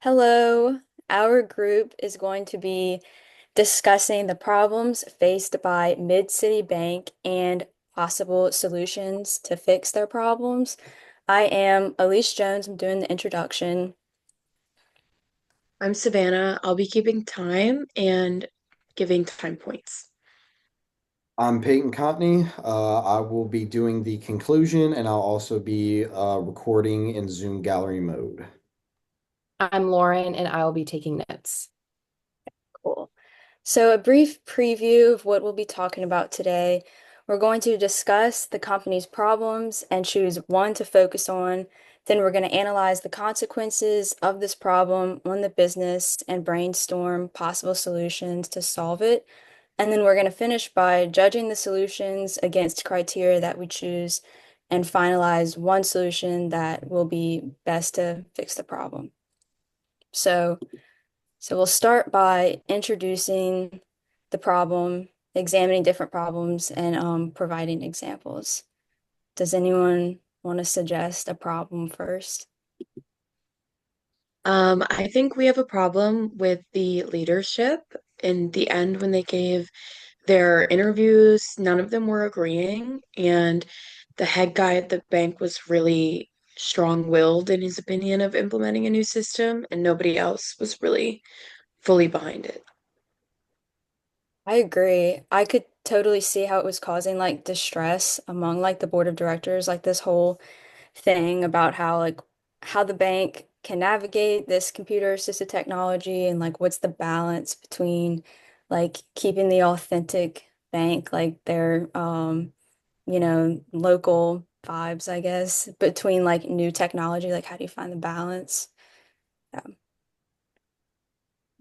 Hello, our group is going to be discussing the problems faced by Mid-City Bank and possible solutions to fix their problems. I am Elise Jones. I'm doing the introduction. I'm Savannah. I'll be keeping time and giving time points. I'm Peyton Contine. I will be doing the conclusion and I'll also be recording in Zoom gallery mode. I'm Lauren and I will be taking notes. Cool. So, a brief preview of what we'll be talking about today. We're going to discuss the company's problems and choose one to focus on. Then, we're going to analyze the consequences of this problem on the business and brainstorm possible solutions to solve it. And then, we're going to finish by judging the solutions against criteria that we choose and finalize one solution that will be best to fix the problem. So, so we'll start by introducing the problem, examining different problems, and providing examples. Does anyone want to suggest a problem first? I think we have a problem with the leadership. In the end, when they gave their interviews, none of them were agreeing, and the head guy at the bank was really strong-willed in his opinion of implementing a new system, and nobody else was really fully behind it. I agree. I could totally see how it was causing like distress among like the board of directors, like this whole thing about how the bank can navigate this computer assisted technology and like what's the balance between like keeping the authentic bank, like their local vibes, I guess, between like new technology, like how do you find the balance? Yeah.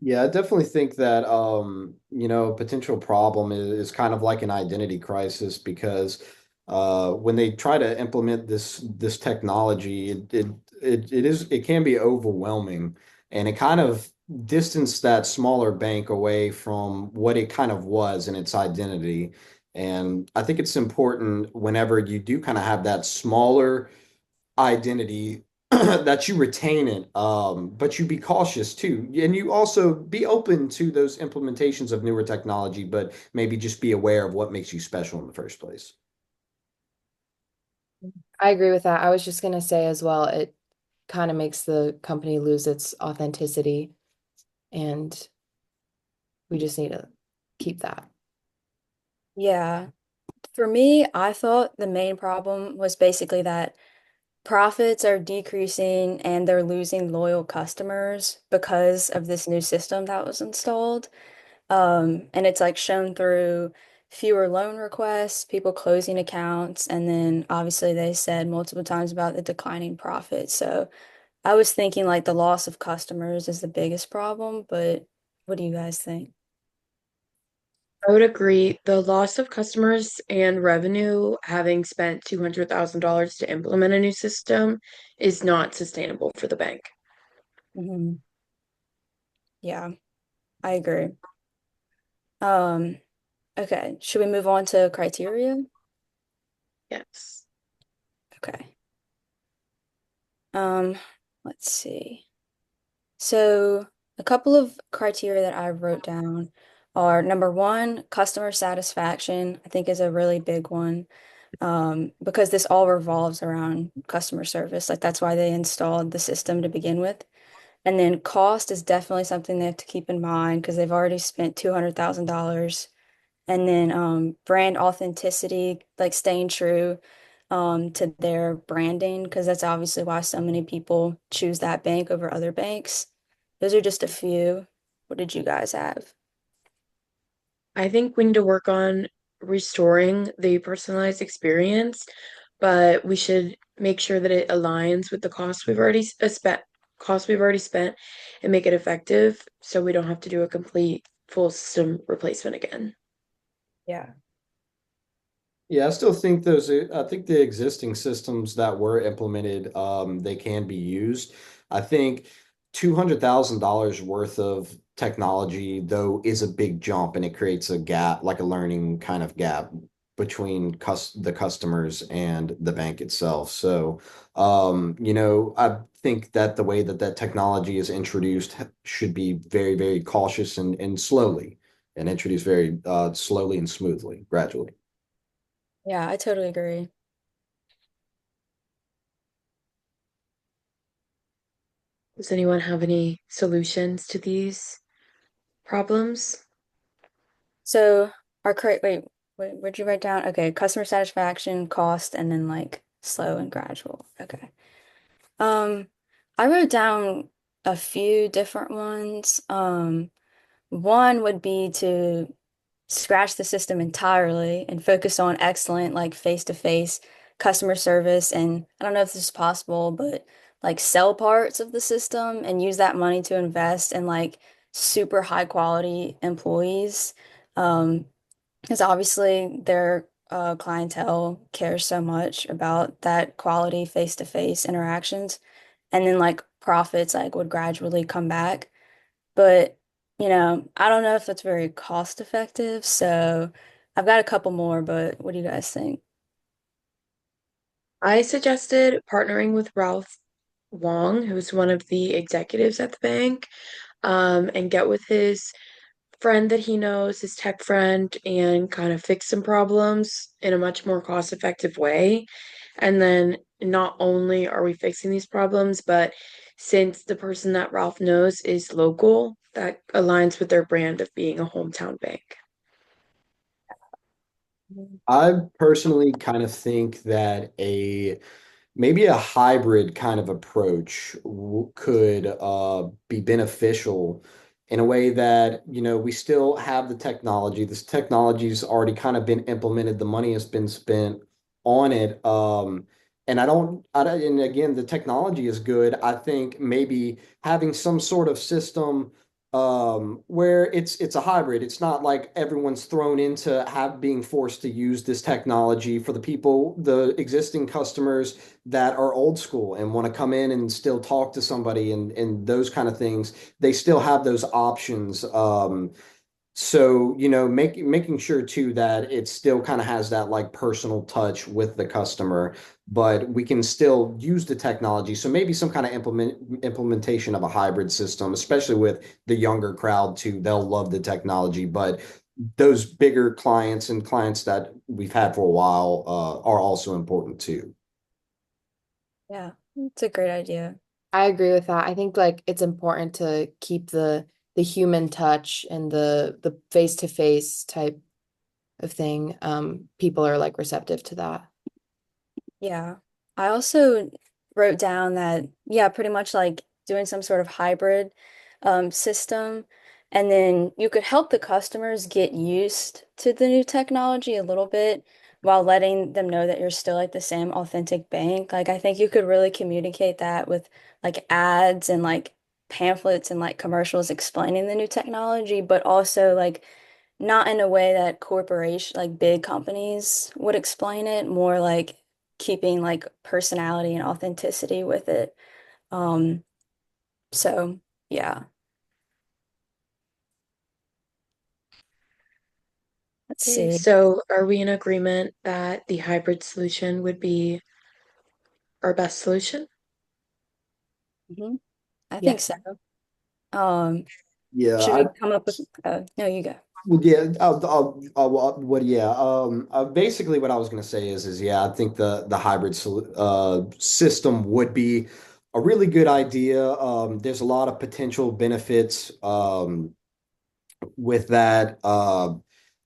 Yeah, I definitely think that a potential problem is kind of like an identity crisis because when they try to implement this technology, it can be overwhelming and it kind of distanced that smaller bank away from what it kind of was in its identity. And I think it's important whenever you do kind of have that smaller identity that you retain it, but you be cautious too. And you also be open to those implementations of newer technology, but maybe just be aware of what makes you special in the first place. I agree with that. I was just going to say as well, it kind of makes the company lose its authenticity, and we just need to keep that. Yeah. For me, I thought the main problem was basically that profits are decreasing and they're losing loyal customers because of this new system that was installed. And it's like shown through fewer loan requests, people closing accounts, and then obviously they said multiple times about the declining profit. So I was thinking like the loss of customers is the biggest problem, but what do you guys think? I would agree. The loss of customers and revenue, having spent $200,000 to implement a new system, is not sustainable for the bank. Mhm. Yeah, I agree. Um, okay, should we move on to criteria? Yes. Okay. Um, let's see. So, a couple of criteria that I wrote down are number one, customer satisfaction, I think is a really big one. Because this all revolves around customer service. Like that's why they installed the system to begin with. And then cost is definitely something they have to keep in mind because they've already spent $200,000. And then brand authenticity, like staying true to their branding, because that's obviously why so many people choose that bank over other banks. Those are just a few. What did you guys have? I think we need to work on restoring the personalized experience, but we should make sure that it aligns with the cost we've already spent and make it effective so we don't have to do a complete full system replacement again. Yeah. Yeah, I still think I think the existing systems that were implemented, they can be used. I think $200,000 worth of technology, though, is a big jump and it creates a gap, like a learning kind of gap between the customers and the bank itself. So, I think that the way that that technology is introduced should be very, very cautious and slowly, and introduced very slowly and smoothly, gradually. Yeah, I totally agree. Does anyone have any solutions to these problems? So our correct wait, where'd you write down? Okay, customer satisfaction, cost, and then like slow and gradual. Okay. Um, I wrote down a few different ones. One would be to scratch the system entirely and focus on excellent, like face-to-face customer service. And I don't know if this is possible, but like sell parts of the system and use that money to invest in like super high quality employees. Um, because obviously their clientele cares so much about that quality face-to-face interactions. And then like profits like would gradually come back. But, I don't know if that's very cost effective. So I've got a couple more, but what do you guys think? I suggested partnering with Ralph Wong, who's one of the executives at the bank, and get with his friend that he knows, his tech friend, and kind of fix some problems in a much more cost-effective way. And then not only are we fixing these problems, but since the person that Ralph knows is local, that aligns with their brand of being a hometown bank. I personally kind of think that maybe a hybrid kind of approach could be beneficial in a way that, we still have the technology. This technology's already kind of been implemented. The money has been spent on it. And again, the technology is good. I think maybe having some sort of system where it's a hybrid. It's not like everyone's thrown into being forced to use this technology. For the people, the existing customers that are old school and want to come in and still talk to somebody and those kind of things, they still have those options. So, making sure too that it still kind of has that like personal touch with the customer, but we can still use the technology. So maybe some kind of implementation of a hybrid system, especially with the younger crowd too. They'll love the technology, but those bigger clients and clients that we've had for a while are also important too. Yeah, it's a great idea. I agree with that. I think like it's important to keep the human touch and the face-to-face type of thing. People are like receptive to that. Yeah. I also wrote down that, yeah, pretty much like doing some sort of hybrid system. And then you could help the customers get used to the new technology a little bit while letting them know that you're still like the same authentic bank. Like, I think you could really communicate that with like ads and like pamphlets and like commercials explaining the new technology, but also like not in a way that like big companies would explain it, more like keeping like personality and authenticity with it. Um, so yeah, let's Okay, see. so are we in agreement that the hybrid solution would be our best solution? hmm I think Yeah. so. Um, Yeah, should we come up with, no, you go. well, yeah, what, yeah, basically what I was going to say is, yeah, I think the hybrid system would be a really good idea. There's a lot of potential benefits, with that.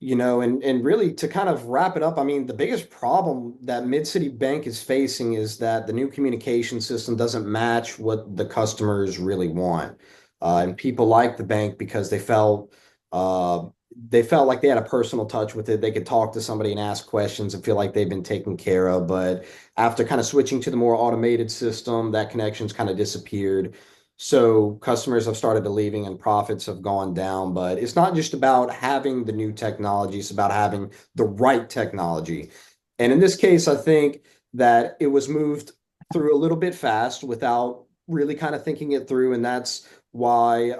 And really to kind of wrap it up, I mean, the biggest problem that Mid-City Bank is facing is that the new communication system doesn't match what the customers really want. And people like the bank because uh, they felt like they had a personal touch with it. They could talk to somebody and ask questions and feel like they've been taken care of. But after kind of switching to the more automated system, that connection's kind of disappeared. So customers have started to leaving and profits have gone down, but it's not just about having the new technology, it's about having the right technology. And in this case, I think that it was moved through a little bit fast without really kind of thinking it through. And that's why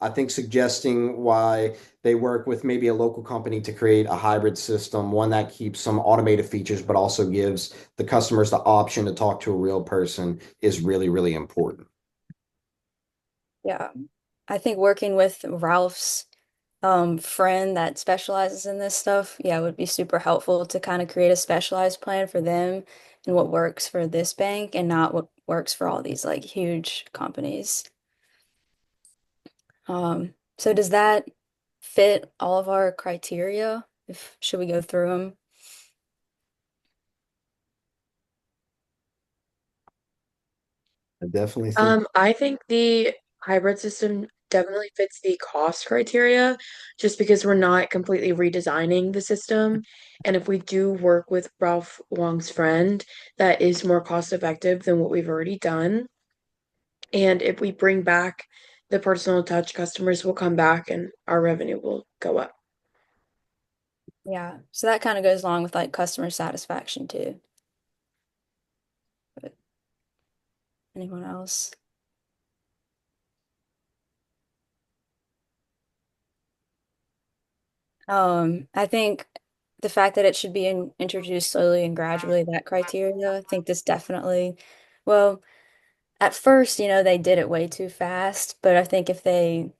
I think suggesting why they work with maybe a local company to create a hybrid system, one that keeps some automated features, but also gives the customers the option to talk to a real person is really, really important. Yeah. I think working with Ralph's friend that specializes in this stuff, yeah, would be super helpful to kind of create a specialized plan for them and what works for this bank and not what works for all these like huge companies. So does that fit all of our criteria? If should we go through them? I definitely think. I think the hybrid system definitely fits the cost criteria just because we're not completely redesigning the system. And if we do work with Ralph Wong's friend, that is more cost effective than what we've already done. And if we bring back the personal touch, customers will come back and our revenue will go up. Yeah. So that kind of goes along with like customer satisfaction too. But anyone else? I think the fact that it should be introduced slowly and gradually, that criteria, I think this definitely, well, at first, they did it way too fast, but I think if they,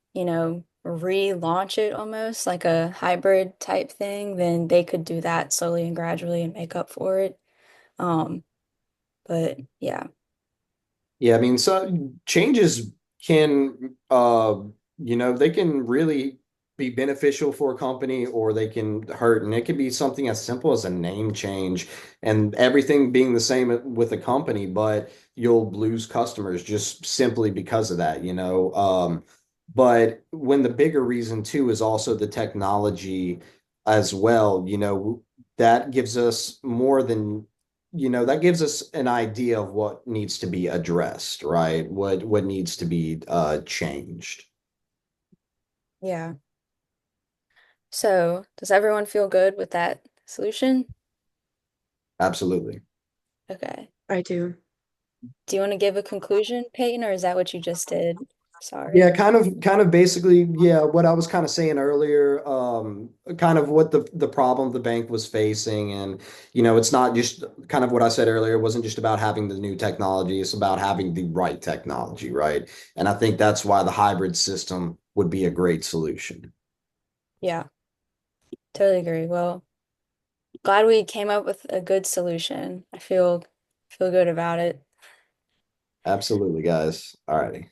relaunch it almost like a hybrid type thing, then they could do that slowly and gradually and make up for it. Um, but yeah, Yeah, I mean, so changes can, they can really be beneficial for a company or they can hurt. And it can be something as simple as a name change and everything being the same with a company, but you'll lose customers just simply because of that, you know. But when the bigger reason too is also the technology as well, that gives us more than that gives us an idea of what needs to be addressed, right? What needs to be changed. yeah. So does everyone feel good with that solution? Absolutely. Okay. I do. Do you want to give a conclusion, Peyton, or is that what you just did? Yeah, Sorry. kind of basically, yeah, what I was kind of saying earlier, kind of what the problem the bank was facing. And, it's not just kind of what I said earlier, it wasn't just about having the new technology, it's about having the right technology, right? And I think that's why the hybrid system would be a great solution. Yeah, totally agree. Well, glad we came up with a good solution. I feel good about it. Absolutely, guys. All righty.